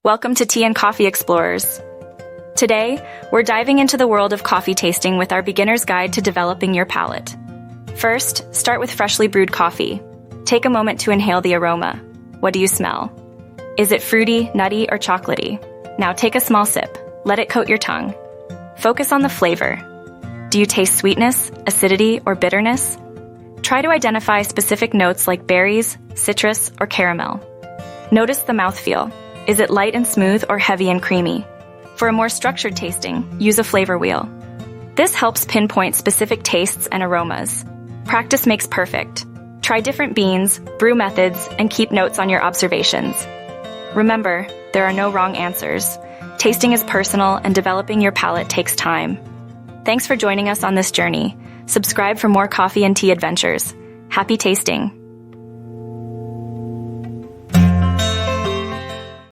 Welcome to Tea and Coffee Explorers. Today, we're diving into the world of coffee tasting with our beginner's guide to developing your palate. First, start with freshly brewed coffee. Take a moment to inhale the aroma. What do you smell? Is it fruity, nutty, or chocolatey? Now take a small sip. Let it coat your tongue. Focus on the flavor. Do you taste sweetness, acidity, or bitterness? Try to identify specific notes like berries, citrus, or caramel. Notice the mouthfeel. Is it light and smooth or heavy and creamy? For a more structured tasting, use a flavor wheel. This helps pinpoint specific tastes and aromas. Practice makes perfect. Try different beans, brew methods, and keep notes on your observations. Remember, there are no wrong answers. Tasting is personal and developing your palate takes time. Thanks for joining us on this journey. Subscribe for more coffee and tea adventures. Happy tasting!